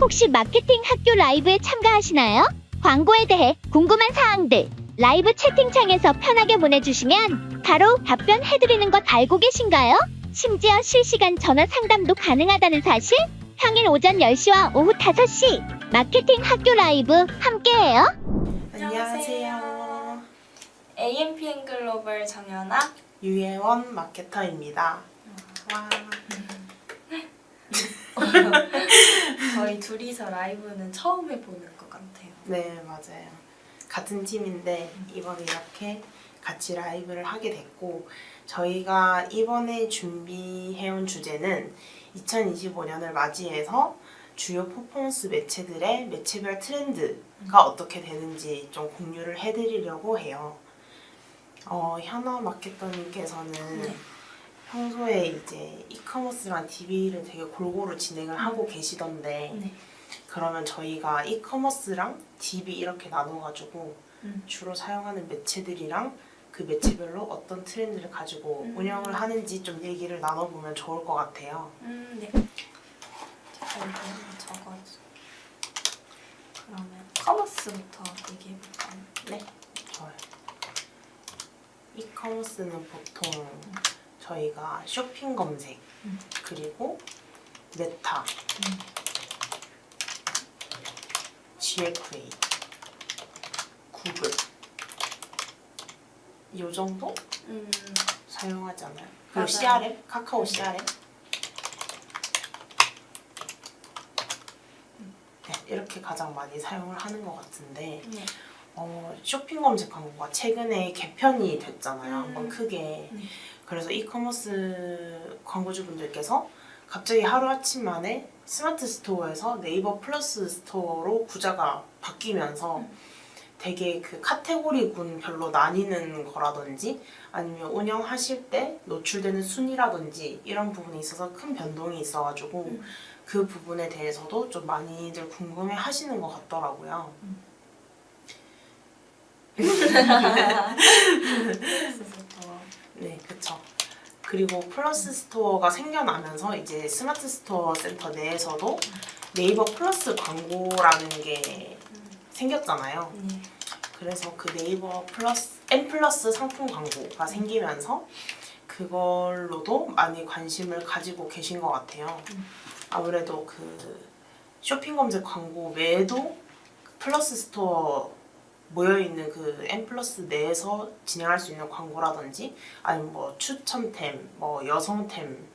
혹시 마케팅 학교 라이브에 참가하시나요? 광고에 대해 궁금한 사항들 라이브 채팅창에서 편하게 보내주시면 바로 답변해드리는 것 알고 계신가요? 심지어 실시간 전화 상담도 가능하다는 사실? 평일 오전 10시와 오후 5시 마케팅 학교 라이브 함께해요. 안녕하세요. AMPN 글로벌 정연아, 유예원 마케터입니다. 와. 저희 둘이서 라이브는 처음 해보는 것 같아요. 네, 맞아요. 같은 팀인데 이번에 이렇게 같이 라이브를 하게 됐고, 저희가 이번에 준비해온 주제는 2025년을 맞이해서 주요 퍼포먼스 매체들의 매체별 트렌드가 어떻게 되는지 좀 공유를 해드리려고 해요. 현아 마케터님께서는 네. 평소에 이제 이커머스랑 DB를 되게 골고루 진행을 하고 계시던데, 네. 그러면 저희가 이커머스랑 DB 이렇게 나눠가지고 음. 주로 사용하는 매체들이랑 그 매체별로 어떤 트렌드를 가지고 운영을 하는지 좀 얘기를 나눠보면 좋을 것 같아요. 네. 제가 이거 적어줘. 그러면 커머스부터 얘기해볼까요? 네, 좋아요. 이커머스는 보통 저희가 쇼핑 검색, 그리고 메타, GFA, 구글 이 정도 사용하지 않아요? 그리고 맞아요. CRM, 카카오 CRM 네, 이렇게 가장 많이 사용을 하는 것 같은데, 네. 쇼핑 검색 광고가 최근에 개편이 됐잖아요. 한번 크게. 네. 그래서 이커머스 광고주분들께서 갑자기 하루아침 만에 스마트 스토어에서 네이버 플러스 스토어로 구자가 바뀌면서 되게 그 카테고리군별로 나뉘는 거라든지 아니면 운영하실 때 노출되는 순위라든지 이런 부분에 있어서 큰 변동이 있어가지고 그 부분에 대해서도 좀 많이들 궁금해 하시는 것 같더라고요. 네, 그쵸. 그리고 플러스 스토어가 생겨나면서 이제 스마트 스토어 센터 내에서도 네이버 플러스 광고라는 게 생겼잖아요. 네. 그래서 그 네이버 플러스 N 플러스 상품 광고가 생기면서 그걸로도 많이 관심을 가지고 계신 것 같아요. 아무래도 그 쇼핑 검색 광고 외에도 플러스 스토어 모여있는 그 N 플러스 내에서 진행할 수 있는 광고라든지 아니면 뭐 추천템, 뭐 여성템,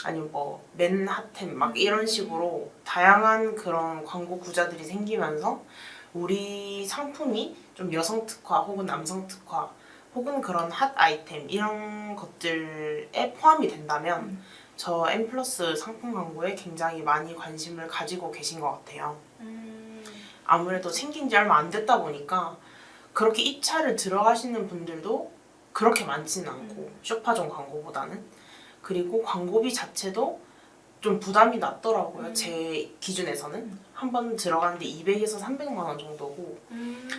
아니면 뭐 맨핫템 막 이런 식으로 다양한 그런 광고 구자들이 생기면서 우리 상품이 좀 여성 특화 혹은 남성 특화 혹은 그런 핫 아이템 이런 것들에 포함이 된다면 저 N 플러스 상품 광고에 굉장히 많이 관심을 가지고 계신 것 같아요. 아무래도 생긴 지 얼마 안 됐다 보니까 그렇게 입찰을 들어가시는 분들도 그렇게 많지는 않고 쇼파존 광고보다는, 그리고 광고비 자체도 좀 부담이 낮더라고요. 제 기준에서는 한 번 들어가는데 200에서 300만 원 정도고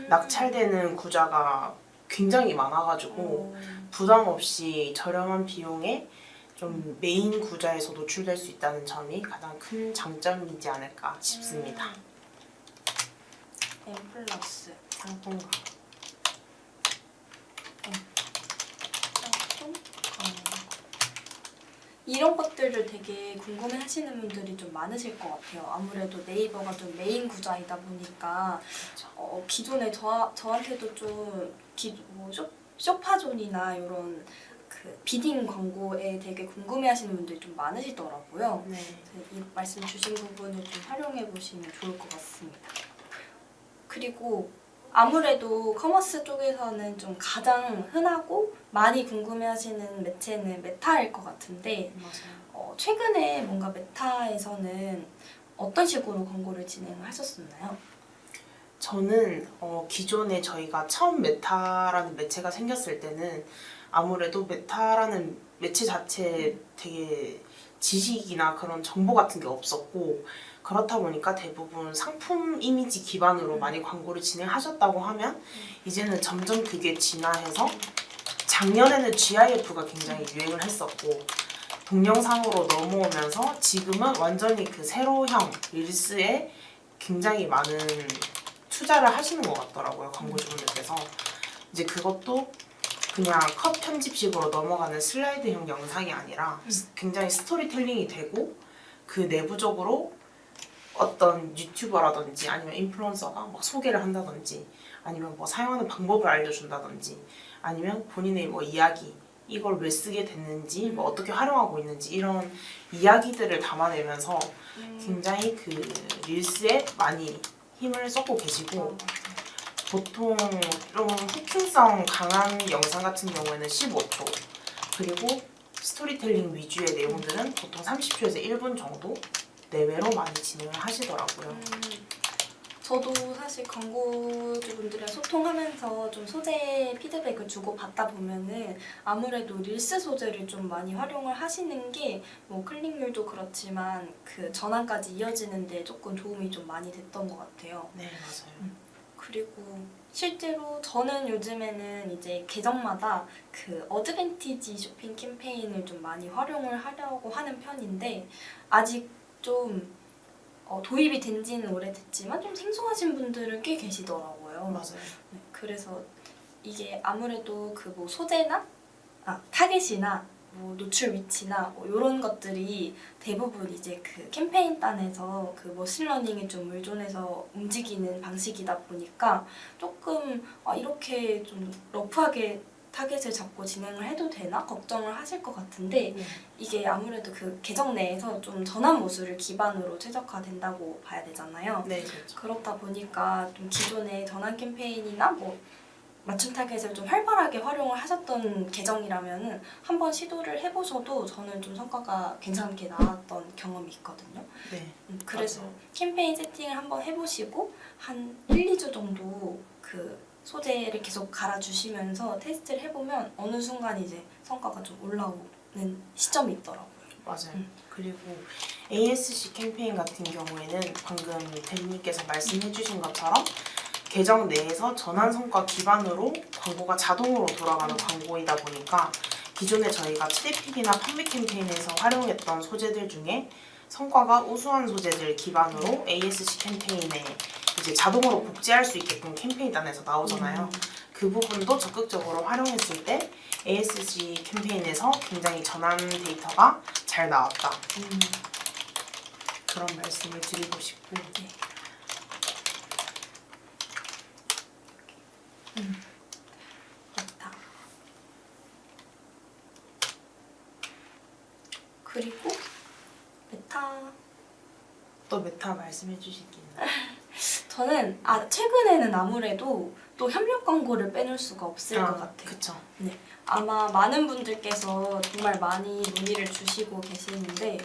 낙찰되는 구자가 굉장히 많아가지고 부담 없이 저렴한 비용에 좀 메인 구자에서 노출될 수 있다는 점이 가장 큰 장점이지 않을까 싶습니다. N 플러스 상품 광고. 상품 광고. 이런 것들을 되게 궁금해하시는 분들이 좀 많으실 것 같아요. 아무래도 네이버가 좀 메인 구자이다 보니까 기존에 저한테도 좀 쇼파존이나 이런 그 비딩 광고에 되게 궁금해하시는 분들이 좀 많으시더라고요. 네. 이 말씀 주신 부분을 좀 활용해 보시면 좋을 것 같습니다. 그리고 아무래도 커머스 쪽에서는 좀 가장 흔하고 많이 궁금해하시는 매체는 메타일 것 같은데, 맞아요. 최근에 뭔가 메타에서는 어떤 식으로 광고를 진행을 하셨었나요? 저는 기존에 저희가 처음 메타라는 매체가 생겼을 때는 아무래도 메타라는 매체 자체에 되게 지식이나 그런 정보 같은 게 없었고, 그렇다 보니까 대부분 상품 이미지 기반으로 많이 광고를 진행하셨다고 하면 이제는 점점 그게 진화해서 작년에는 GIF가 굉장히 유행을 했었고 동영상으로 넘어오면서 지금은 완전히 그 세로형 릴스에 굉장히 많은 투자를 하시는 것 같더라고요, 광고주분들께서. 이제 그것도 그냥 컷 편집식으로 넘어가는 슬라이드형 영상이 아니라 굉장히 스토리텔링이 되고 그 내부적으로 어떤 유튜버라든지 아니면 인플루언서가 막 소개를 한다든지 아니면 뭐 사용하는 방법을 알려준다든지 아니면 본인의 뭐 이야기, 이걸 왜 쓰게 됐는지, 뭐 어떻게 활용하고 있는지 이런 이야기들을 담아내면서 굉장히 그 릴스에 많이 힘을 쏟고 계시고, 보통 좀 후킹성 강한 영상 같은 경우에는 15초, 그리고 스토리텔링 위주의 내용들은 보통 30초에서 1분 정도 내외로 많이 진행을 하시더라고요. 저도 사실 광고주분들이랑 소통하면서 좀 소재 피드백을 주고 받다 보면은 아무래도 릴스 소재를 좀 많이 활용을 하시는 게 뭐 클릭률도 그렇지만 그 전환까지 이어지는데 조금 도움이 좀 많이 됐던 것 같아요. 네, 맞아요. 그리고 실제로 저는 요즘에는 이제 계정마다 그 어드밴티지 쇼핑 캠페인을 좀 많이 활용을 하려고 하는 편인데 아직 좀 도입이 된 지는 오래됐지만 좀 생소하신 분들은 꽤 계시더라고요. 맞아요. 네, 그래서 이게 아무래도 그 뭐 소재나 타겟이나 뭐 노출 위치나 뭐 이런 것들이 대부분 이제 그 캠페인 단에서 그 머신러닝에 좀 의존해서 움직이는 방식이다 보니까 조금 이렇게 좀 러프하게 타겟을 잡고 진행을 해도 되나 걱정을 하실 것 같은데 이게 아무래도 그 계정 내에서 좀 전환 모듈을 기반으로 최적화된다고 봐야 되잖아요. 네, 그렇죠. 그렇다 보니까 좀 기존의 전환 캠페인이나 뭐 맞춤 타겟을 좀 활발하게 활용을 하셨던 계정이라면은 한번 시도를 해보셔도 저는 좀 성과가 괜찮게 나왔던 경험이 있거든요. 네. 그래서 맞아요. 캠페인 세팅을 한번 해보시고 한 1, 2주 정도 그 소재를 계속 갈아주시면서 테스트를 해보면 어느 순간 이제 성과가 좀 올라오는 시점이 있더라고요. 맞아요. 그리고 ASC 캠페인 같은 경우에는 방금 대리님께서 말씀해주신 것처럼 계정 내에서 전환 성과 기반으로 광고가 자동으로 돌아가는 광고이다 보니까 기존에 저희가 트래픽이나 판매 캠페인에서 활용했던 소재들 중에 성과가 우수한 소재들 기반으로 ASC 캠페인에 이제 자동으로 복제할 수 있게끔 캠페인단에서 나오잖아요. 그 부분도 적극적으로 활용했을 때 ASC 캠페인에서 굉장히 전환 데이터가 잘 나왔다. 그런 말씀을 드리고 싶고. 네. 맞다. 그리고 메타 또 메타 말씀해 주실 게 있나요? 저는 최근에는 아무래도 또 협력 광고를 빼놓을 수가 없을 것 같아요. 그쵸. 아마 많은 분들께서 정말 많이 문의를 주시고 계시는데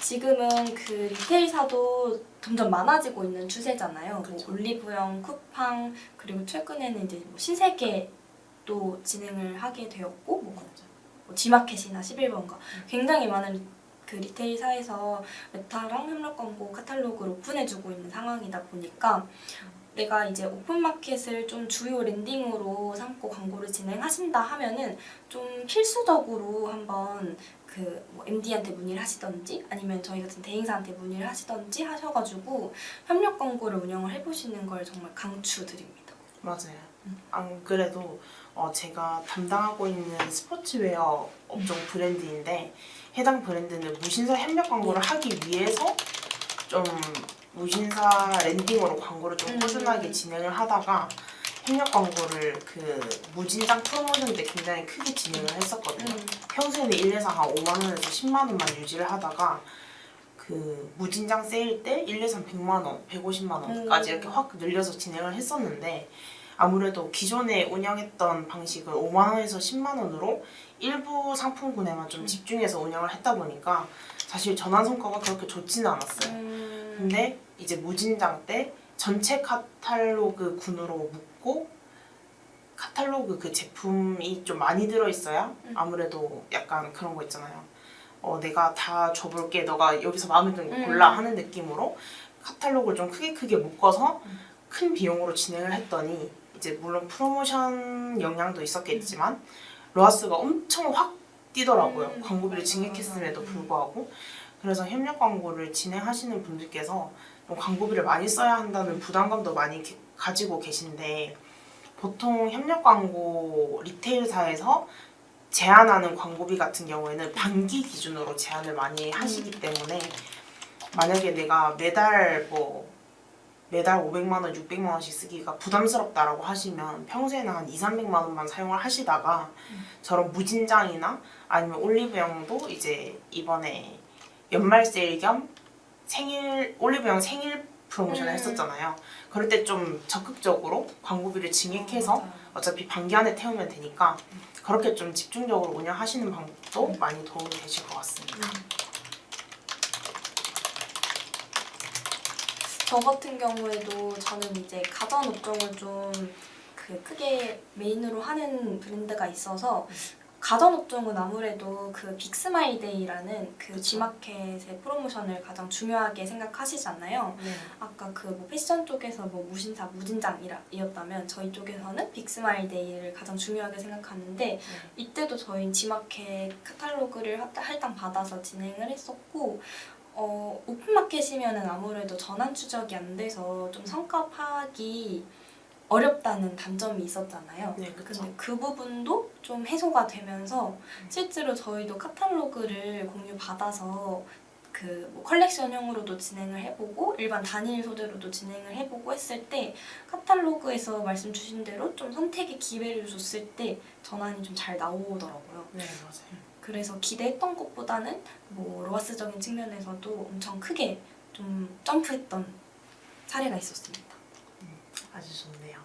지금은 그 리테일사도 점점 많아지고 있는 추세잖아요. 뭐 올리브영, 쿠팡, 그리고 최근에는 이제 뭐 신세계도 진행을 하게 되었고 뭐 G마켓이나 11번가 굉장히 많은 그 리테일사에서 메타랑 협력 광고 카탈로그를 오픈해주고 있는 상황이다 보니까 내가 이제 오픈마켓을 좀 주요 랜딩으로 삼고 광고를 진행하신다 하면은 좀 필수적으로 한번 그 뭐 MD한테 문의를 하시던지 아니면 저희 같은 대행사한테 문의를 하시던지 하셔가지고 협력 광고를 운영을 해보시는 걸 정말 강추드립니다. 맞아요. 안 그래도 제가 담당하고 있는 스포츠웨어 업종 브랜드인데 해당 브랜드는 무신사 협력 광고를 하기 위해서 좀 무신사 랜딩으로 광고를 좀 꾸준하게 진행을 하다가 협력 광고를 그 무진장 프로모션 때 굉장히 크게 진행을 했었거든요. 평소에는 1회상 한 5만 원에서 10만 원만 유지를 하다가 그 무진장 세일 때 1회상 100만 원, 150만 원까지 이렇게 확 늘려서 진행을 했었는데 아무래도 기존에 운영했던 방식을 5만 원에서 10만 원으로 일부 상품군에만 좀 집중해서 운영을 했다 보니까 사실 전환 성과가 그렇게 좋지는 않았어요. 근데 이제 무진장 때 전체 카탈로그 군으로 묶고 카탈로그 그 제품이 좀 많이 들어있어야 아무래도 약간 그런 거 있잖아요. 내가 다 줘볼게, 너가 여기서 마음에 드는 거 골라 하는 느낌으로 카탈로그를 좀 크게 묶어서 큰 비용으로 진행을 했더니 이제 물론 프로모션 영향도 있었겠지만 로아스가 엄청 확 뛰더라고요. 광고비를 맞아, 증액했음에도 맞아. 불구하고. 그래서 협력 광고를 진행하시는 분들께서 좀 광고비를 많이 써야 한다는 부담감도 많이 가지고 계신데, 보통 협력 광고 리테일사에서 제한하는 광고비 같은 경우에는 반기 기준으로 제한을 많이 하시기 때문에, 만약에 내가 매달 500만 원, 600만 원씩 쓰기가 부담스럽다라고 하시면 평소에는 한 2, 300만 원만 사용을 하시다가 저런 무진장이나 아니면 올리브영도 이제 이번에 연말 세일 겸 올리브영 생일 프로모션을 했었잖아요. 그럴 때 좀 적극적으로 광고비를 증액해서 맞아요. 어차피 반기 안에 태우면 되니까 그렇게 좀 집중적으로 운영하시는 방법도 많이 도움이 되실 것 같습니다. 저 같은 경우에도 저는 이제 가전 업종을 좀 크게 메인으로 하는 브랜드가 있어서 가전 업종은 아무래도 그 빅스마일데이라는 그 그쵸. G마켓의 프로모션을 가장 중요하게 생각하시잖아요. 네. 아까 뭐 패션 쪽에서 뭐 무신사, 무진장이었다면 저희 쪽에서는 빅스마일데이를 가장 중요하게 생각하는데 이때도 저희 G마켓 카탈로그를 할당 받아서 진행을 했었고 오픈마켓이면은 아무래도 전환 추적이 안 돼서 좀 성과 파악이 어렵다는 단점이 있었잖아요. 네, 그쵸. 근데 그 부분도 좀 해소가 되면서 실제로 저희도 카탈로그를 공유받아서 뭐 컬렉션형으로도 진행을 해보고 일반 단일 소재로도 진행을 해보고 했을 때 카탈로그에서 말씀 주신 대로 좀 선택의 기회를 줬을 때 전환이 좀 잘 나오더라고요. 네, 맞아요. 그래서 기대했던 것보다는 뭐 로아스적인 측면에서도 엄청 크게 좀 점프했던 사례가 있었습니다. 아주 좋네요.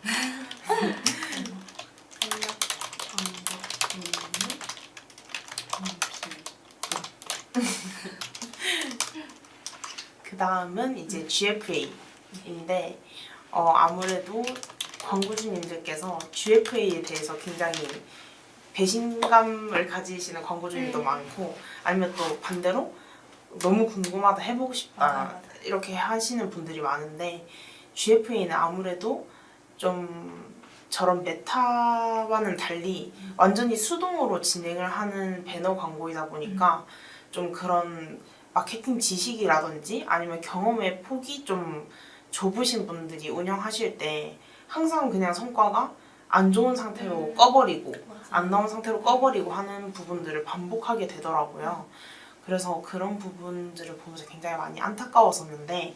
그 다음은 이제 GFA인데 아무래도 광고주님들께서 GFA에 대해서 굉장히 배신감을 가지시는 광고주님도 많고, 아니면 또 반대로 너무 궁금하다, 해보고 싶다, 맞아. 이렇게 하시는 분들이 많은데, GFA는 아무래도 좀 저런 메타와는 달리 완전히 수동으로 진행을 하는 배너 광고이다 보니까 좀 그런 마케팅 지식이라든지 아니면 경험의 폭이 좀 좁으신 분들이 운영하실 때 항상 그냥 성과가 안 좋은 상태로 꺼버리고 안 나온 상태로 꺼버리고 하는 부분들을 반복하게 되더라고요. 그래서 그런 부분들을 보면서 굉장히 많이 안타까웠었는데,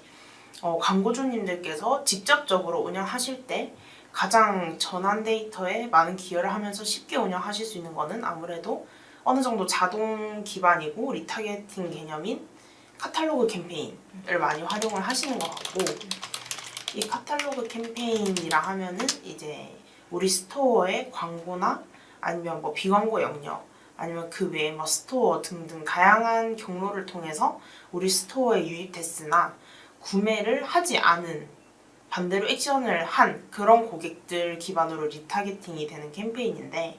광고주님들께서 직접적으로 운영하실 때 가장 전환 데이터에 많은 기여를 하면서 쉽게 운영하실 수 있는 거는 아무래도 어느 정도 자동 기반이고 리타게팅 개념인 카탈로그 캠페인을 많이 활용을 하시는 것 같고, 이 카탈로그 캠페인이라 하면은 이제 우리 스토어의 광고나 아니면 뭐 비광고 영역 아니면 그 외에 뭐 스토어 등등 다양한 경로를 통해서 우리 스토어에 유입됐으나 구매를 하지 않은, 반대로 액션을 한 그런 고객들 기반으로 리타게팅이 되는 캠페인인데,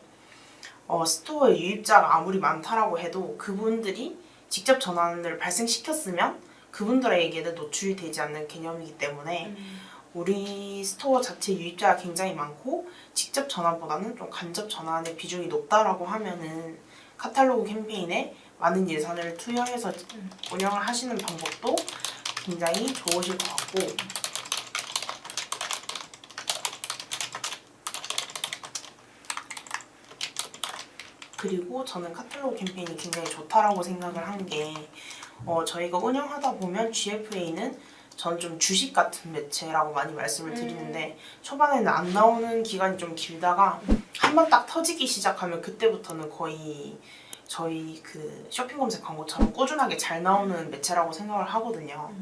스토어에 유입자가 아무리 많다라고 해도 그분들이 직접 전환을 발생시켰으면 그분들에게는 노출이 되지 않는 개념이기 때문에 우리 스토어 자체 유입자가 굉장히 많고 직접 전환보다는 좀 간접 전환의 비중이 높다라고 하면은 카탈로그 캠페인에 많은 예산을 투여해서 운영을 하시는 방법도 굉장히 좋으실 것 같고, 그리고 저는 카탈로그 캠페인이 굉장히 좋다라고 생각을 한 게, 저희가 운영하다 보면 GFA는 전 좀 주식 같은 매체라고 많이 말씀을 드리는데, 초반에는 안 나오는 기간이 좀 길다가 한 번 딱 터지기 시작하면 그때부터는 거의 저희 그 쇼핑 검색 광고처럼 꾸준하게 잘 나오는 매체라고 생각을 하거든요.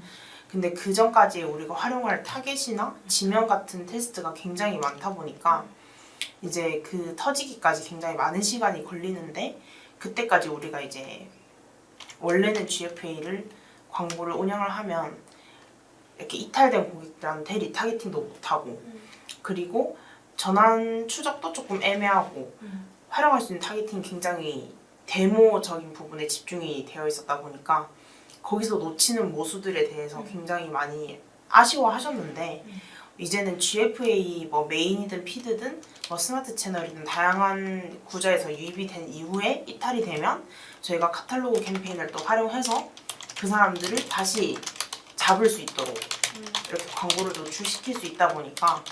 근데 그 전까지 우리가 활용할 타겟이나 지면 같은 테스트가 굉장히 많다 보니까 이제 그 터지기까지 굉장히 많은 시간이 걸리는데, 그때까지 우리가 이제 원래는 GFA를 광고를 운영을 하면 이렇게 이탈된 고객들한테 리타게팅도 못하고, 그리고 전환 추적도 조금 애매하고, 활용할 수 있는 타겟팅이 굉장히 데모적인 부분에 집중이 되어 있었다 보니까 거기서 놓치는 모수들에 대해서 굉장히 많이 아쉬워하셨는데, 이제는 GFA 뭐 메인이든 피드든 뭐 스마트 채널이든 다양한 구조에서 유입이 된 이후에 이탈이 되면 저희가 카탈로그 캠페인을 또 활용해서 그 사람들을 다시 잡을 수 있도록 이렇게 광고를 노출시킬 수 있다 보니까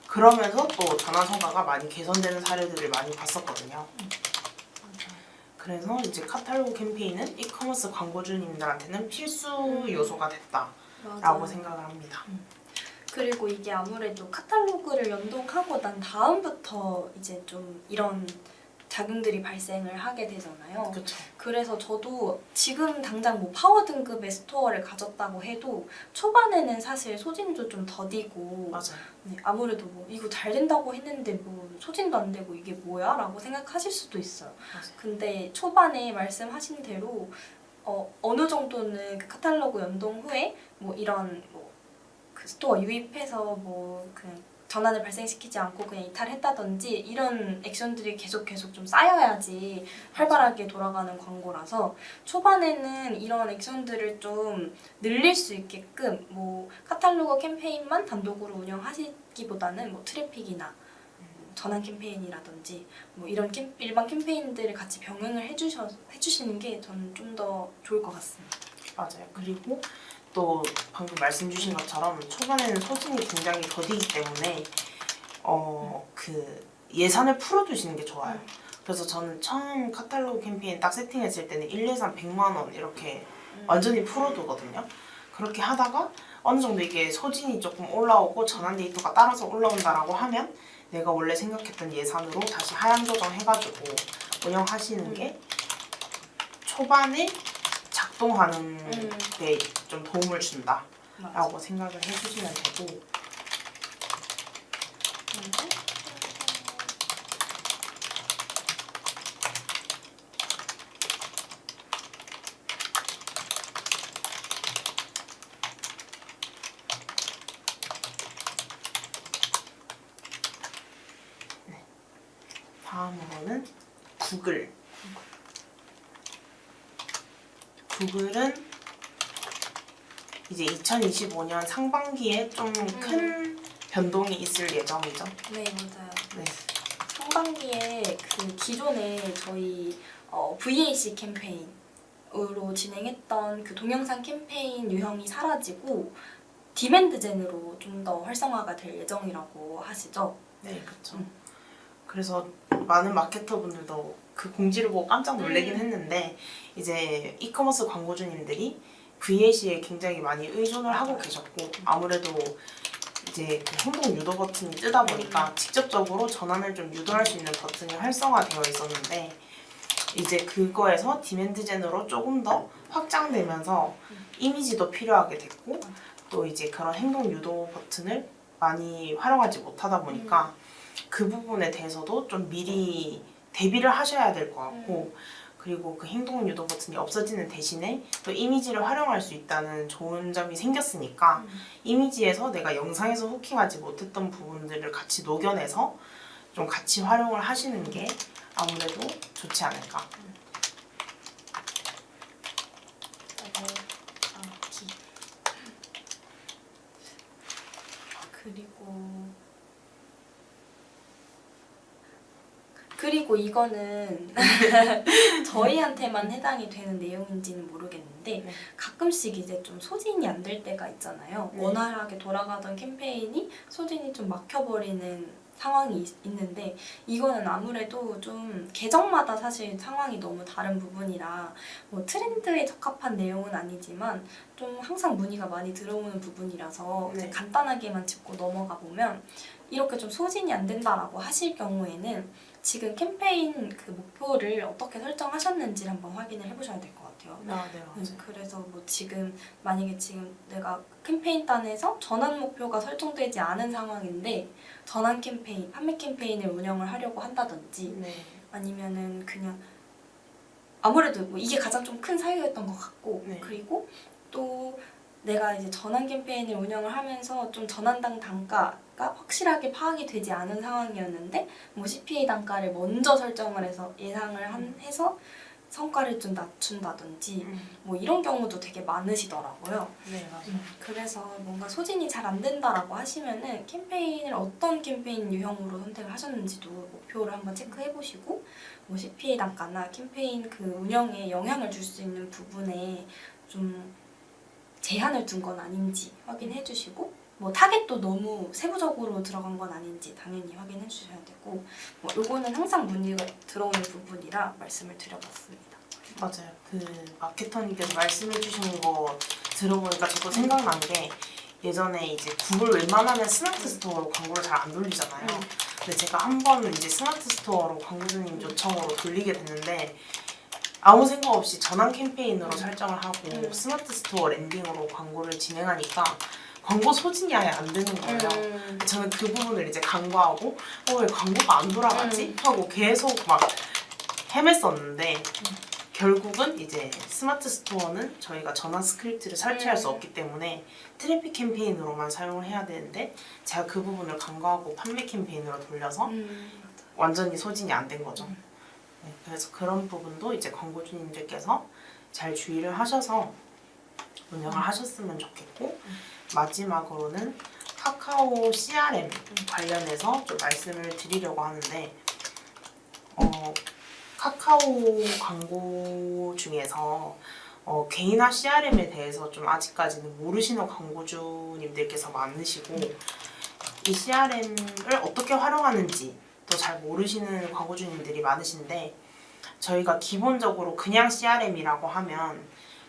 그러면서 또 전화 성과가 많이 개선되는 사례들을 많이 봤었거든요. 그래서 이제 카탈로그 캠페인은 이커머스 광고주님들한테는 필수 요소가 됐다라고 맞아요. 생각을 합니다. 그리고 이게 아무래도 카탈로그를 연동하고 난 다음부터 이제 좀 이런 작용들이 발생을 하게 되잖아요. 그렇죠. 그래서 저도 지금 당장 뭐 파워 등급의 스토어를 가졌다고 해도 초반에는 사실 소진도 좀 더디고 맞아요. 네, 아무래도 뭐 이거 잘 된다고 했는데 뭐 소진도 안 되고 이게 뭐야? 라고 생각하실 수도 있어요. 맞아요. 근데 초반에 말씀하신 대로 어느 정도는 그 카탈로그 연동 후에 뭐 이런 뭐 그 스토어 유입해서 뭐 그냥 전환을 발생시키지 않고 그냥 이탈했다든지 이런 액션들이 계속 좀 쌓여야지 활발하게 돌아가는 광고라서 초반에는 이런 액션들을 좀 늘릴 수 있게끔 뭐 카탈로그 캠페인만 단독으로 운영하시기보다는 뭐 트래픽이나 전환 캠페인이라든지 뭐 이런 일반 캠페인들을 같이 병행을 해주시는 게 저는 좀 더 좋을 것 같습니다. 맞아요. 그리고 또 방금 말씀 주신 것처럼 초반에는 소진이 굉장히 더디기 때문에 그 예산을 풀어두시는 게 좋아요. 그래서 저는 처음 카탈로그 캠페인 딱 세팅했을 때는 1 예산 100만 원 이렇게 완전히 풀어두거든요. 그렇게 하다가 어느 정도 이게 소진이 조금 올라오고 전환 데이터가 따라서 올라온다라고 하면 내가 원래 생각했던 예산으로 다시 하향 조정해가지고 운영하시는 게 초반에 작동하는 데 좀 도움을 준다라고 생각을 해주시면 되고 다음으로는 구글. 구글은 이제 2025년 상반기에 좀 큰 변동이 있을 예정이죠. 네, 맞아요. 네. 상반기에 그 기존에 저희 VAC 캠페인으로 진행했던 그 동영상 캠페인 유형이 사라지고 디맨드 젠으로 좀 더 활성화가 될 예정이라고 하시죠? 네, 그렇죠. 그래서 많은 마케터분들도 그 공지를 보고 깜짝 놀라긴 했는데 이제 이커머스 광고주님들이 VAC에 굉장히 많이 의존을 하고 계셨고 아무래도 이제 그 행동 유도 버튼이 뜨다 보니까 직접적으로 전환을 좀 유도할 수 있는 버튼이 활성화되어 있었는데 이제 그거에서 디맨드 젠으로 조금 더 확장되면서 이미지도 필요하게 됐고 또 이제 그런 행동 유도 버튼을 많이 활용하지 못하다 보니까 그 부분에 대해서도 좀 미리 대비를 하셔야 될 것 같고 그리고 그 행동 유도 버튼이 없어지는 대신에 또 이미지를 활용할 수 있다는 좋은 점이 생겼으니까 이미지에서 내가 영상에서 후킹하지 못했던 부분들을 같이 녹여내서 좀 같이 활용을 하시는 게 아무래도 좋지 않을까. 그리고 이거는 저희한테만 해당이 되는 내용인지는 모르겠는데 네. 가끔씩 이제 좀 소진이 안 될 때가 있잖아요. 네. 원활하게 돌아가던 캠페인이 소진이 좀 막혀버리는 상황이 있는데 이거는 아무래도 좀 계정마다 사실 상황이 너무 다른 부분이라 뭐 트렌드에 적합한 내용은 아니지만 좀 항상 문의가 많이 들어오는 부분이라서 네. 이제 간단하게만 짚고 넘어가 보면 이렇게 좀 소진이 안 된다라고 하실 경우에는 지금 캠페인 그 목표를 어떻게 설정하셨는지를 한번 확인을 해보셔야 될 것 같아요. 네, 맞아요. 그래서 뭐 지금 만약에 지금 내가 캠페인 단에서 전환 목표가 설정되지 않은 상황인데 전환 캠페인, 판매 캠페인을 운영을 하려고 한다든지 네. 아니면은 그냥 아무래도 뭐 이게 가장 좀 큰 사유였던 것 같고 네. 그리고 또 내가 이제 전환 캠페인을 운영을 하면서 좀 전환당 단가가 확실하게 파악이 되지 않은 상황이었는데 뭐 CPA 단가를 먼저 설정을 해서 예상을 해서 성과를 좀 낮춘다든지 뭐 이런 경우도 되게 많으시더라고요. 네, 맞아요. 그래서 뭔가 소진이 잘 안 된다라고 하시면은 캠페인을 어떤 캠페인 유형으로 선택을 하셨는지도 목표를 한번 체크해 보시고 뭐 CPA 단가나 캠페인 그 운영에 영향을 줄 수 있는 부분에 좀 제한을 둔 건 아닌지 확인해 주시고 뭐 타겟도 너무 세부적으로 들어간 건 아닌지 당연히 확인해 주셔야 되고 뭐 요거는 항상 문의가 들어오는 부분이라 말씀을 드려봤습니다. 맞아요. 그 마케터님께서 말씀해주신 거 들어보니까 저도 생각난 게 예전에 이제 구글 웬만하면 스마트 스토어로 광고를 잘 안 돌리잖아요. 근데 제가 한 번은 이제 스마트 스토어로 광고주님 요청으로 돌리게 됐는데 아무 생각 없이 전환 캠페인으로 설정을 하고 스마트 스토어 랜딩으로 광고를 진행하니까 광고 소진이 아예 안 되는 거예요. 저는 그 부분을 이제 간과하고 왜 광고가 안 돌아가지? 하고 계속 막 헤맸었는데 결국은 이제 스마트 스토어는 저희가 전환 스크립트를 설치할 수 없기 때문에 트래픽 캠페인으로만 사용을 해야 되는데 제가 그 부분을 간과하고 판매 캠페인으로 돌려서 완전히 소진이 안 된 거죠. 네, 그래서 그런 부분도 이제 광고주님들께서 잘 주의를 하셔서 운영을 하셨으면 좋겠고 마지막으로는 카카오 CRM 관련해서 좀 말씀을 드리려고 하는데 카카오 광고 중에서 개인화 CRM에 대해서 좀 아직까지는 모르시는 광고주님들께서 많으시고 이 CRM을 어떻게 활용하는지 또 잘 모르시는 광고주님들이 많으신데 저희가 기본적으로 그냥 CRM이라고 하면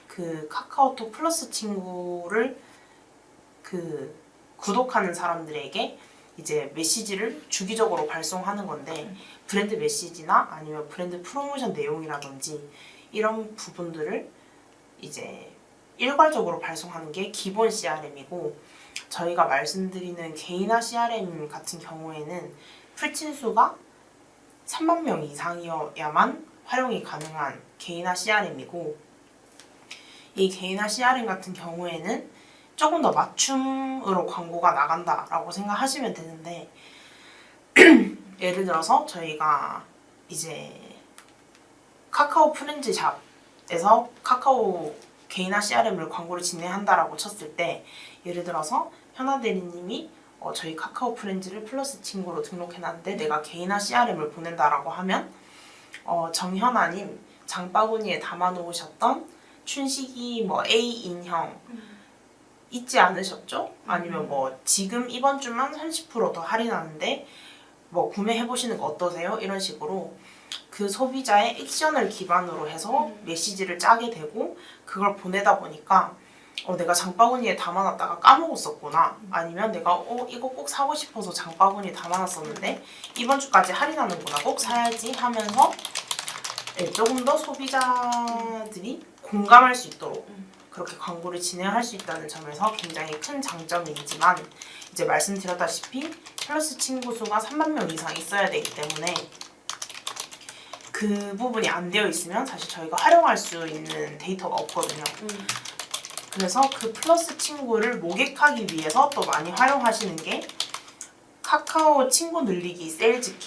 그 카카오톡 플러스 친구를 그 구독하는 사람들에게 이제 메시지를 주기적으로 발송하는 건데 브랜드 메시지나 아니면 브랜드 프로모션 내용이라든지 이런 부분들을 이제 일괄적으로 발송하는 게 기본 CRM이고 저희가 말씀드리는 개인화 CRM 같은 경우에는 풀친수가 3만 명 이상이어야만 활용이 가능한 개인화 CRM이고 이 개인화 CRM 같은 경우에는 조금 더 맞춤으로 광고가 나간다라고 생각하시면 되는데 예를 들어서 저희가 이제 카카오 프렌즈 샵에서 카카오 개인화 CRM을 광고를 진행한다라고 쳤을 때 예를 들어서 현아 대리님이 저희 카카오 프렌즈를 플러스 친구로 등록해놨는데 내가 개인화 CRM을 보낸다라고 하면 정현아님 장바구니에 담아놓으셨던 춘식이 뭐 A 인형 잊지 않으셨죠? 아니면 뭐 지금 이번 주만 30% 더 할인하는데 뭐 구매해보시는 거 어떠세요? 이런 식으로 그 소비자의 액션을 기반으로 해서 메시지를 짜게 되고 그걸 보내다 보니까 내가 장바구니에 담아놨다가 까먹었었구나 아니면 내가 이거 꼭 사고 싶어서 장바구니에 담아놨었는데 이번 주까지 할인하는구나 꼭 사야지 하면서 조금 더 소비자들이 공감할 수 있도록 그렇게 광고를 진행할 수 있다는 점에서 굉장히 큰 장점이지만 이제 말씀드렸다시피 플러스 친구 수가 3만 명 이상 있어야 되기 때문에 그 부분이 안 되어 있으면 사실 저희가 활용할 수 있는 데이터가 없거든요. 그래서 그 플러스 친구를 모객하기 위해서 또 많이 활용하시는 게 카카오 친구 늘리기 세일즈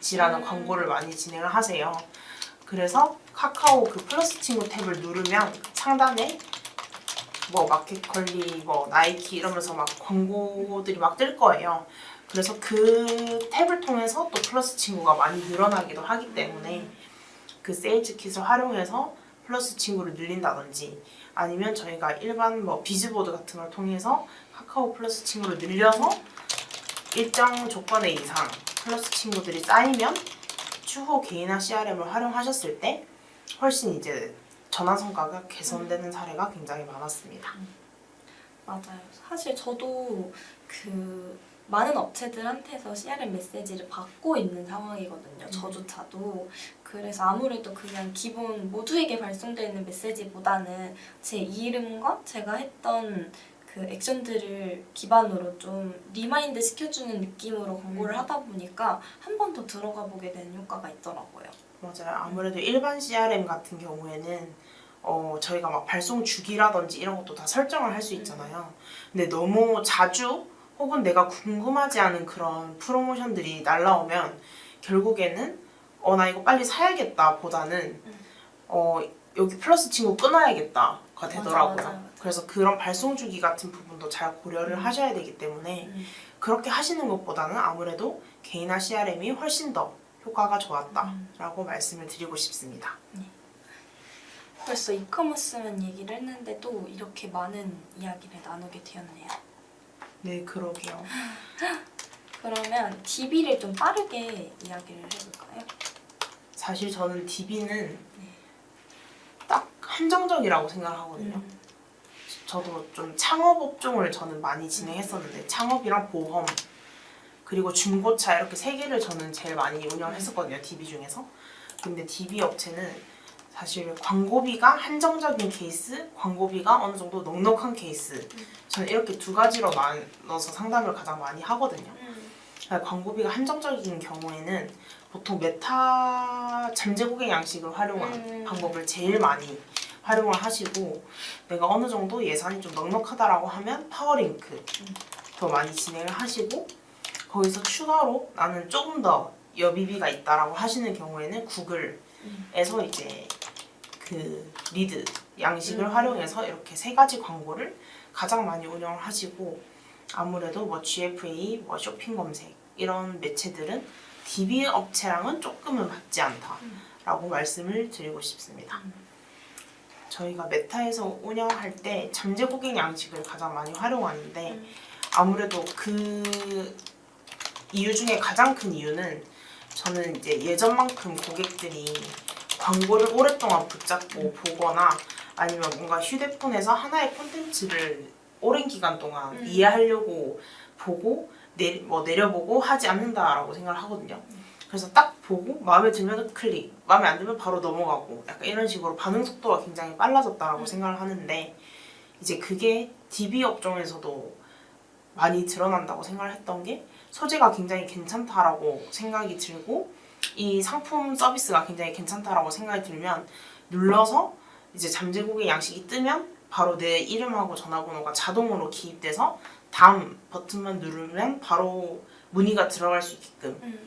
킷이라는 광고를 많이 진행을 하세요. 그래서 카카오 그 플러스 친구 탭을 누르면 상단에 뭐 마켓컬리, 뭐 나이키 이러면서 막 광고들이 막 뜰 거예요. 그래서 그 탭을 통해서 또 플러스 친구가 많이 늘어나기도 하기 때문에 그 세일즈 킷을 활용해서 플러스 친구를 늘린다든지 아니면 저희가 일반 뭐 비즈보드 같은 걸 통해서 카카오 플러스 친구를 늘려서 일정 조건의 이상 플러스 친구들이 쌓이면 추후 개인화 CRM을 활용하셨을 때 훨씬 이제 전환 성과가 개선되는 사례가 굉장히 많았습니다. 맞아요. 사실 저도 그 많은 업체들한테서 CRM 메시지를 받고 있는 상황이거든요. 저조차도. 그래서 아무래도 그냥 기본 모두에게 발송되는 메시지보다는 제 이름과 제가 했던 그 액션들을 기반으로 좀 리마인드 시켜주는 느낌으로 광고를 하다 보니까 한 번 더 들어가 보게 되는 효과가 있더라고요. 맞아요. 아무래도 일반 CRM 같은 경우에는 저희가 막 발송 주기라든지 이런 것도 다 설정을 할 수 있잖아요. 근데 너무 자주 혹은 내가 궁금하지 않은 그런 프로모션들이 날라오면 결국에는 나 이거 빨리 사야겠다 보다는 여기 플러스 친구 끊어야겠다가 되더라고요. 맞아. 그래서 그런 발송 주기 같은 부분도 잘 고려를 하셔야 되기 때문에 그렇게 하시는 것보다는 아무래도 개인화 CRM이 훨씬 더 효과가 좋았다라고 말씀을 드리고 싶습니다. 벌써 이커머스만 얘기를 했는데도 이렇게 많은 이야기를 나누게 되었네요. 네, 그러게요. 그러면 DB를 좀 빠르게 이야기를 해볼까요? 사실 저는 DB는 딱 한정적이라고 생각하거든요. 저도 좀 창업 업종을 저는 많이 진행했었는데 창업이랑 보험 그리고 중고차 이렇게 세 개를 저는 제일 많이 운영을 했었거든요. DB 중에서. 근데 DB 업체는 사실 광고비가 한정적인 케이스, 광고비가 어느 정도 넉넉한 케이스 저는 이렇게 두 가지로 나눠서 상담을 가장 많이 하거든요. 광고비가 한정적인 경우에는 보통 메타 잠재 고객 양식을 활용한 방법을 제일 많이 활용을 하시고 내가 어느 정도 예산이 좀 넉넉하다라고 하면 파워링크 더 많이 진행을 하시고 거기서 추가로 나는 조금 더 여비비가 있다라고 하시는 경우에는 구글에서 이제 그 리드 양식을 활용해서 이렇게 세 가지 광고를 가장 많이 운영을 하시고 아무래도 뭐 GFA, 뭐 쇼핑 검색 이런 매체들은 DB 업체랑은 조금은 맞지 않다라고 말씀을 드리고 싶습니다. 저희가 메타에서 운영할 때 잠재 고객 양식을 가장 많이 활용하는데 아무래도 그 이유 중에 가장 큰 이유는 저는 이제 예전만큼 고객들이 광고를 오랫동안 붙잡고 보거나 아니면 뭔가 휴대폰에서 하나의 콘텐츠를 오랜 기간 동안 이해하려고 보고 내려보고 하지 않는다라고 생각을 하거든요. 그래서 딱 보고 마음에 들면 클릭, 마음에 안 들면 바로 넘어가고 약간 이런 식으로 반응 속도가 굉장히 빨라졌다라고 생각을 하는데 이제 그게 DB 업종에서도 많이 드러난다고 생각을 했던 게 소재가 굉장히 괜찮다라고 생각이 들고 이 상품 서비스가 굉장히 괜찮다라고 생각이 들면 눌러서 이제 잠재 고객 양식이 뜨면 바로 내 이름하고 전화번호가 자동으로 기입돼서 다음 버튼만 누르면 바로 문의가 들어갈 수 있게끔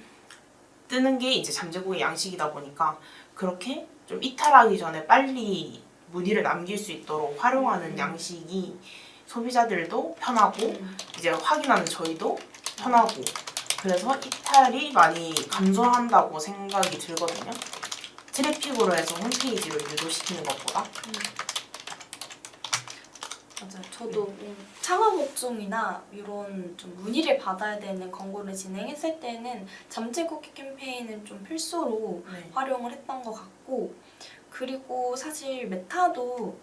뜨는 게 이제 잠재 고객 양식이다 보니까 그렇게 좀 이탈하기 전에 빨리 문의를 남길 수 있도록 활용하는 양식이 소비자들도 편하고 이제 확인하는 저희도 편하고 그래서 이탈이 많이 감소한다고 생각이 들거든요. 트래픽으로 해서 홈페이지를 유도시키는 것보다. 맞아요. 저도 창업 업종이나 이런 좀 문의를 받아야 되는 광고를 진행했을 때는 잠재 고객 캠페인은 좀 필수로 활용을 했던 것 같고 그리고 사실 메타도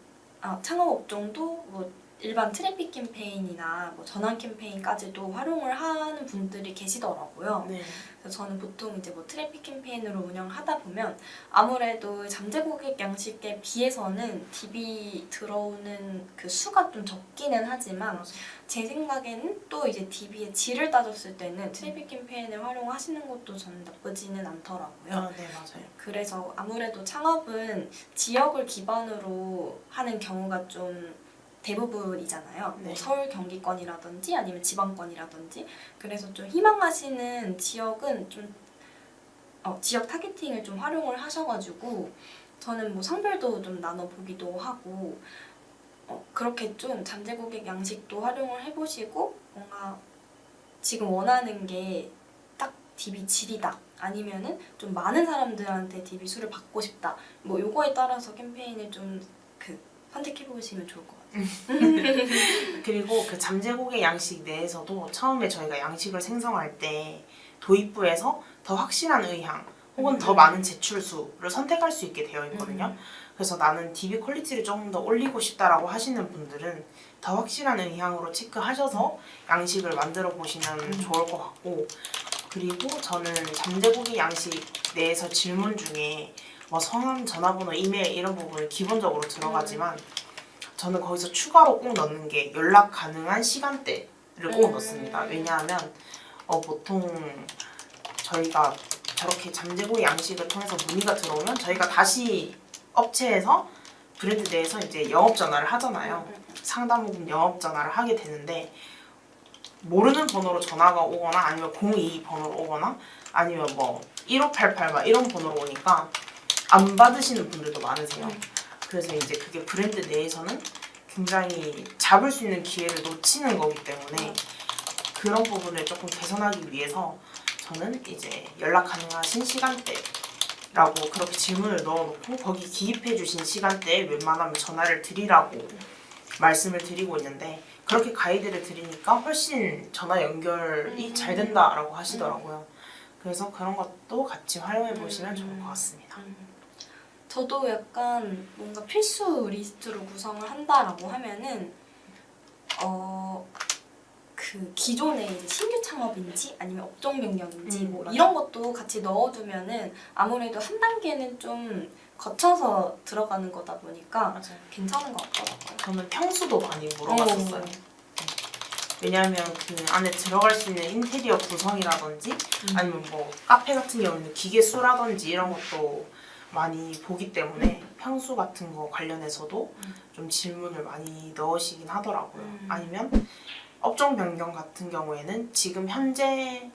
창업 업종도 뭐 일반 트래픽 캠페인이나 뭐 전환 캠페인까지도 활용을 하는 분들이 계시더라고요. 네. 그래서 저는 보통 이제 뭐 트래픽 캠페인으로 운영하다 보면 아무래도 잠재 고객 양식에 비해서는 DB 들어오는 그 수가 좀 적기는 하지만 제 생각에는 또 이제 DB의 질을 따졌을 때는 트래픽 캠페인을 활용하시는 것도 저는 나쁘지는 않더라고요. 네, 맞아요. 그래서 아무래도 창업은 지역을 기반으로 하는 경우가 좀 대부분이잖아요. 네. 뭐 서울 경기권이라든지 아니면 지방권이라든지 그래서 좀 희망하시는 지역은 좀 지역 타겟팅을 좀 활용을 하셔가지고 저는 뭐 성별도 좀 나눠보기도 하고 그렇게 좀 잠재 고객 양식도 활용을 해보시고 뭔가 지금 원하는 게 딱 DB 질이다 아니면은 좀 많은 사람들한테 DB 수를 받고 싶다 뭐 요거에 따라서 캠페인을 좀 선택해보시면 좋을 것 같아요. 그리고 그 잠재 고객 양식 내에서도 처음에 저희가 양식을 생성할 때 도입부에서 더 확실한 의향 혹은 더 많은 제출수를 선택할 수 있게 되어 있거든요. 그래서 나는 DB 퀄리티를 조금 더 올리고 싶다라고 하시는 분들은 더 확실한 의향으로 체크하셔서 양식을 만들어 보시면 좋을 것 같고 그리고 저는 잠재 고객 양식 내에서 질문 중에 뭐 성함, 전화번호, 이메일 이런 부분을 기본적으로 들어가지만 저는 거기서 추가로 꼭 넣는 게 연락 가능한 시간대를 꼭 넣습니다. 왜냐하면 보통 저희가 저렇게 잠재 고객 양식을 통해서 문의가 들어오면 저희가 다시 업체에서 브랜드 내에서 이제 영업 전화를 하잖아요. 상담 혹은 영업 전화를 하게 되는데 모르는 번호로 전화가 오거나 아니면 02 번호로 오거나 아니면 뭐 1588 막 이런 번호로 오니까 안 받으시는 분들도 많으세요. 그래서 이제 그게 브랜드 내에서는 굉장히 잡을 수 있는 기회를 놓치는 거기 때문에 그런 부분을 조금 개선하기 위해서 저는 이제 연락 가능하신 시간대라고 그렇게 질문을 넣어놓고 거기 기입해 주신 시간대에 웬만하면 전화를 드리라고 말씀을 드리고 있는데 그렇게 가이드를 드리니까 훨씬 전화 연결이 잘 된다라고 하시더라고요. 그래서 그런 것도 같이 활용해 보시면 좋을 것 같습니다. 저도 약간 뭔가 필수 리스트로 구성을 한다라고 하면은 그 기존의 이제 신규 창업인지 아니면 업종 변경인지 뭐 맞아. 이런 것도 같이 넣어두면은 아무래도 한 단계는 좀 거쳐서 들어가는 거다 보니까 맞아요. 괜찮은 것 같더라고요. 저는 평수도 많이 물어봤었어요. 왜냐하면 그 안에 들어갈 수 있는 인테리어 구성이라든지 아니면 뭐 카페 같은 경우는 기계 수라든지 이런 것도 많이 보기 때문에 평수 같은 거 관련해서도 좀 질문을 많이 넣으시긴 하더라고요. 아니면 업종 변경 같은 경우에는 지금 현재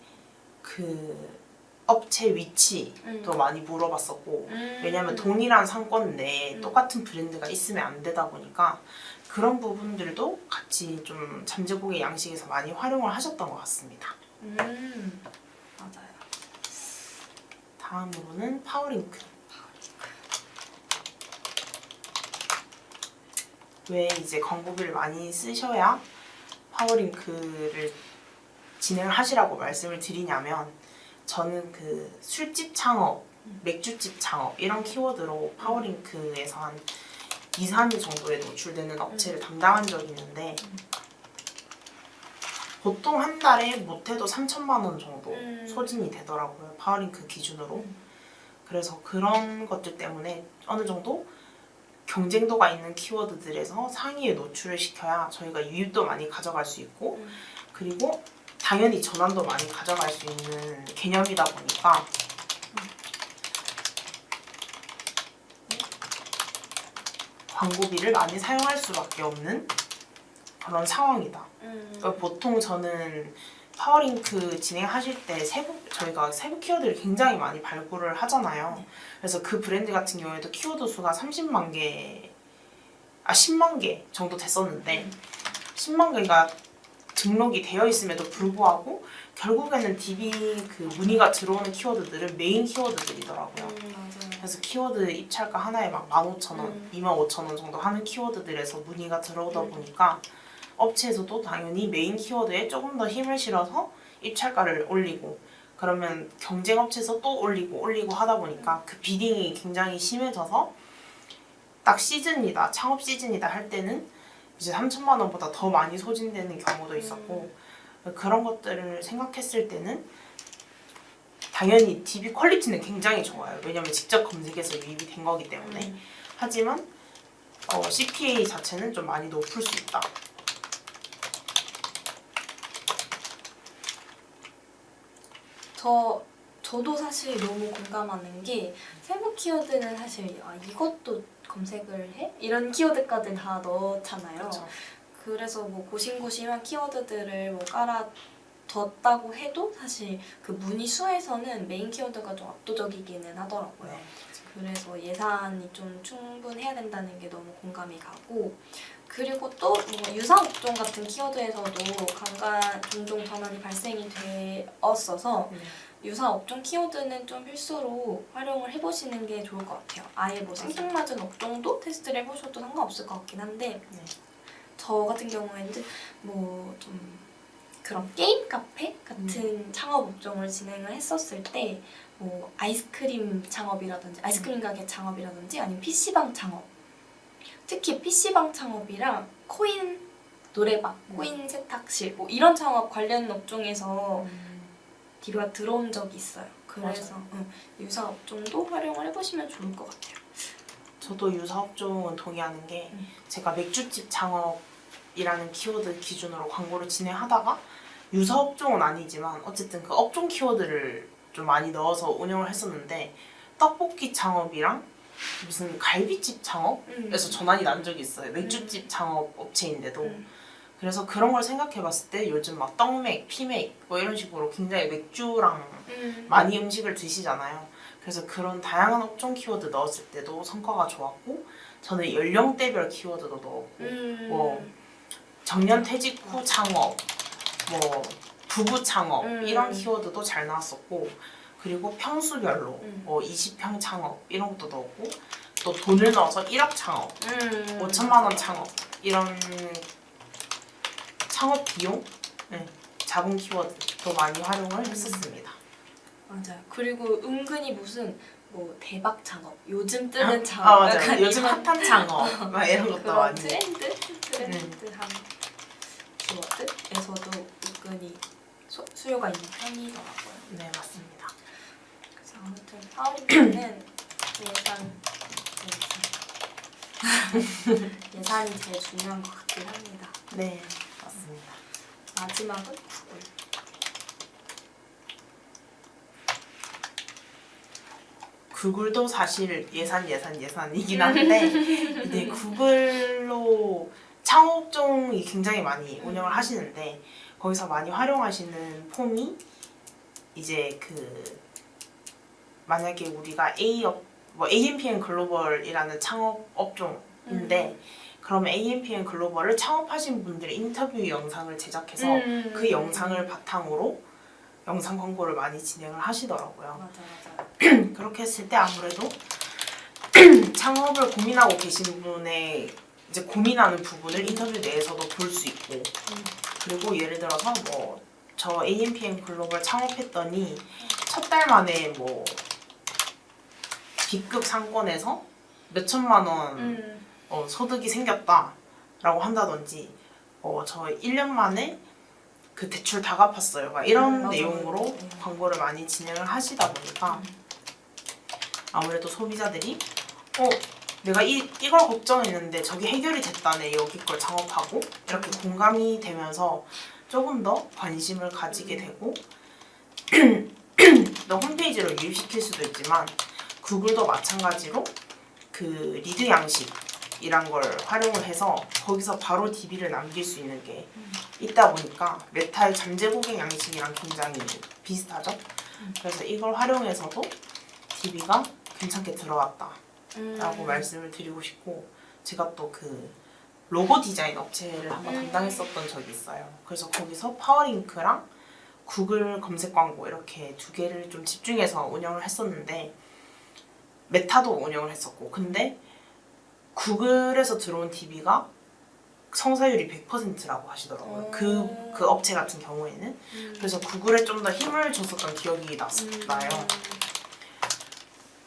그 업체 위치도 많이 물어봤었고 왜냐하면 동일한 상권 내에 똑같은 브랜드가 있으면 안 되다 보니까 그런 부분들도 같이 좀 잠재복의 양식에서 많이 활용을 하셨던 것 같습니다. 맞아요. 다음으로는 파워링크. 왜 이제 광고비를 많이 쓰셔야 파워링크를 진행을 하시라고 말씀을 드리냐면 저는 그 술집 창업, 맥주집 창업 이런 키워드로 파워링크에서 한 2, 3일 정도에 노출되는 업체를 담당한 적이 있는데 보통 한 달에 못해도 3천만 원 정도 소진이 되더라고요. 파워링크 기준으로. 그래서 그런 것들 때문에 어느 정도 경쟁도가 있는 키워드들에서 상위에 노출을 시켜야 저희가 유입도 많이 가져갈 수 있고 그리고 당연히 전환도 많이 가져갈 수 있는 개념이다 보니까 광고비를 많이 사용할 수밖에 없는 그런 상황이다. 그러니까 보통 저는 파워링크 진행하실 때 저희가 세부 키워드를 굉장히 많이 발굴을 하잖아요. 그래서 그 브랜드 같은 경우에도 키워드 수가 10만 개 정도 됐었는데 10만 개가 등록이 되어 있음에도 불구하고 결국에는 DB 그 문의가 들어오는 키워드들은 메인 키워드들이더라고요. 맞아요. 그래서 키워드 입찰가 하나에 막 15,000원, 25,000원 정도 하는 키워드들에서 문의가 들어오다 보니까 업체에서도 당연히 메인 키워드에 조금 더 힘을 실어서 입찰가를 올리고 그러면 경쟁 업체에서 또 올리고 하다 보니까 그 비딩이 굉장히 심해져서 딱 시즌이다, 창업 시즌이다 할 때는 이제 3천만 원보다 더 많이 소진되는 경우도 있었고 그런 것들을 생각했을 때는 당연히 DB 퀄리티는 굉장히 좋아요. 왜냐면 직접 검색해서 유입이 된 거기 때문에. 하지만 CPA 자체는 좀 많이 높을 수 있다. 저도 사실 너무 공감하는 게 세부 키워드는 사실 이것도 검색을 해? 이런 키워드까지 다 넣잖아요. 그렇죠. 그래서 뭐 고심고심한 키워드들을 뭐 깔아뒀다고 해도 사실 그 문의 수에서는 메인 키워드가 좀 압도적이기는 하더라고요. 네. 그래서 예산이 좀 충분해야 된다는 게 너무 공감이 가고 그리고 또 뭐 유사업종 같은 키워드에서도 간간 종종 전환이 발생이 되었어서 유사업종 키워드는 좀 필수로 활용을 해보시는 게 좋을 것 같아요. 아예 뭐 생뚱맞은 업종도 테스트를 해보셔도 상관없을 것 같긴 한데 저 같은 경우에는 뭐 좀 그런 게임 카페 같은 창업 업종을 진행을 했었을 때 뭐 아이스크림 창업이라든지 아이스크림 가게 창업이라든지 아니면 PC방 창업 특히 PC방 창업이랑 코인 노래방, 코인 세탁실 뭐 이런 창업 관련 업종에서 DB가 들어온 적이 있어요. 그래서 유사 업종도 활용을 해보시면 좋을 것 같아요. 저도 유사업종은 동의하는 게 제가 맥주집 창업이라는 키워드 기준으로 광고를 진행하다가 유사업종은 아니지만 어쨌든 그 업종 키워드를 좀 많이 넣어서 운영을 했었는데 떡볶이 창업이랑 무슨 갈비집 창업에서 전환이 난 적이 있어요. 맥주집 창업 업체인데도. 그래서 그런 걸 생각해봤을 때 요즘 막 떡맥, 피맥 뭐 이런 식으로 굉장히 맥주랑 많이 음식을 드시잖아요. 그래서 그런 다양한 업종 키워드 넣었을 때도 성과가 좋았고 저는 연령대별 키워드도 넣었고 뭐 정년 퇴직 후 창업, 뭐 부부 창업 이런 키워드도 잘 나왔었고 그리고 평수별로 뭐 20평 창업 이런 것도 넣었고 또 돈을 넣어서 1억 창업, 5천만 원 창업 이런 창업 비용, 자본 키워드도 많이 활용을 했었습니다. 맞아요. 그리고 은근히 무슨 뭐 대박 창업, 요즘 뜨는 창업, 맞아요. 약간 요즘 이런 핫한 창업 막 이런 것도 그런 많이. 트렌드한 키워드에서도 은근히 수요가 있는 편이더라고요. 네 맞습니다. 그래서 아무튼 파워링크는 예산이 제일 중요한 것 같긴 합니다. 네 맞습니다. 마지막은 구글. 구글도 사실 예산이긴 한데 이제 구글로 창업종이 굉장히 많이 운영을 하시는데 거기서 많이 활용하시는 폼이 이제 그 만약에 우리가 뭐 AMPM 글로벌이라는 창업 업종인데 그러면 AMPM 글로벌을 창업하신 분들의 인터뷰 영상을 제작해서 그 영상을 바탕으로 영상 광고를 많이 진행을 하시더라고요. 맞아. 그렇게 했을 때 아무래도 창업을 고민하고 계신 분의 이제 고민하는 부분을 인터뷰 내에서도 볼 수 있고 그리고 예를 들어서 뭐 저 AMPM 글로벌 창업했더니 첫 달 만에 뭐 B급 상권에서 몇 천만 원 소득이 생겼다라고 한다든지 저 1년 만에 그 대출 다 갚았어요. 막 이런 내용으로 광고를 많이 진행을 하시다 보니까 아무래도 소비자들이 내가 이걸 걱정했는데 저게 해결이 됐다네 여기 걸 창업하고 이렇게 공감이 되면서 조금 더 관심을 가지게 되고 또 홈페이지로 유입시킬 수도 있지만 구글도 마찬가지로 그 리드 양식이란 걸 활용을 해서 거기서 바로 DB를 남길 수 있는 게 있다 보니까 메타의 잠재 고객 양식이랑 굉장히 비슷하죠. 그래서 이걸 활용해서도 DB가 괜찮게 들어왔다라고 말씀을 드리고 싶고 제가 또 그 로고 디자인 업체를 한번 담당했었던 적이 있어요. 그래서 거기서 파워링크랑 구글 검색 광고 이렇게 두 개를 좀 집중해서 운영을 했었는데 메타도 운영을 했었고 근데 구글에서 들어온 DB가 성사율이 100%라고 하시더라고요. 그 업체 같은 경우에는. 그래서 구글에 좀 더 힘을 줬었던 기억이 나요.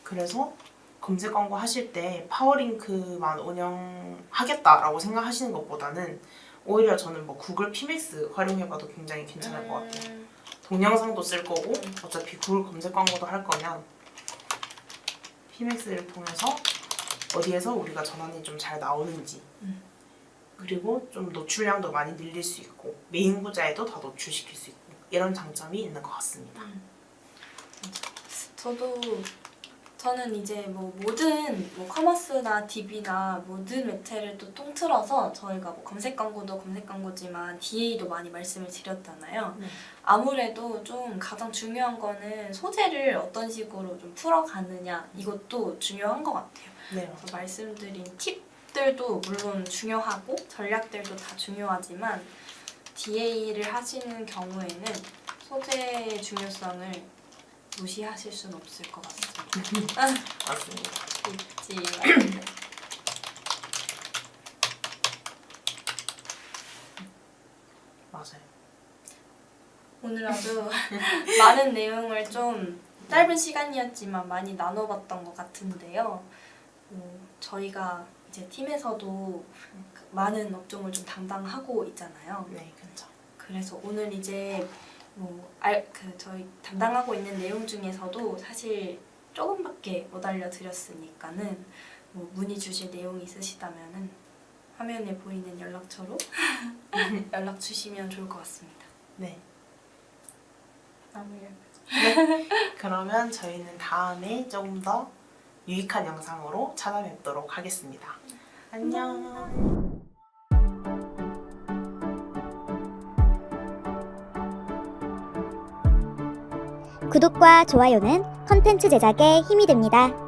그래서 검색 광고 하실 때 파워링크만 운영하겠다라고 생각하시는 것보다는 오히려 저는 뭐 구글 PMX 활용해봐도 굉장히 괜찮을 것 같아요. 동영상도 쓸 거고 어차피 구글 검색 광고도 할 거면 PMX를 통해서 어디에서 우리가 전환이 좀 잘 나오는지 그리고 좀 노출량도 많이 늘릴 수 있고 메인 구자에도 더 노출시킬 수 있고 이런 장점이 있는 것 같습니다. 저는 이제 뭐 모든 뭐 커머스나 DB나 모든 매체를 또 통틀어서 저희가 뭐 검색 광고도 검색 광고지만 DA도 많이 말씀을 드렸잖아요. 아무래도 좀 가장 중요한 거는 소재를 어떤 식으로 좀 풀어가느냐 이것도 중요한 것 같아요. 네. 그래서 말씀드린 팁들도 물론 중요하고 전략들도 다 중요하지만 DA를 하시는 경우에는 소재의 중요성을 무시하실 수는 없을 것 같습니다. 맞습니다. 잊지 말고. 맞아요. 오늘 아주 많은 내용을 좀 짧은 시간이었지만 많이 나눠봤던 것 같은데요. 저희가 이제 팀에서도 많은 업종을 좀 담당하고 있잖아요. 네, 그렇죠. 그래서 오늘 이제 저희 담당하고 있는 내용 중에서도 사실 조금밖에 못 알려드렸으니까는 문의 주실 내용이 있으시다면은 화면에 보이는 연락처로 연락 주시면 좋을 것 같습니다. 네. 마무리할 그러면 저희는 다음에 조금 더 유익한 영상으로 찾아뵙도록 하겠습니다. 안녕. 구독과 좋아요는 컨텐츠 제작에 힘이 됩니다.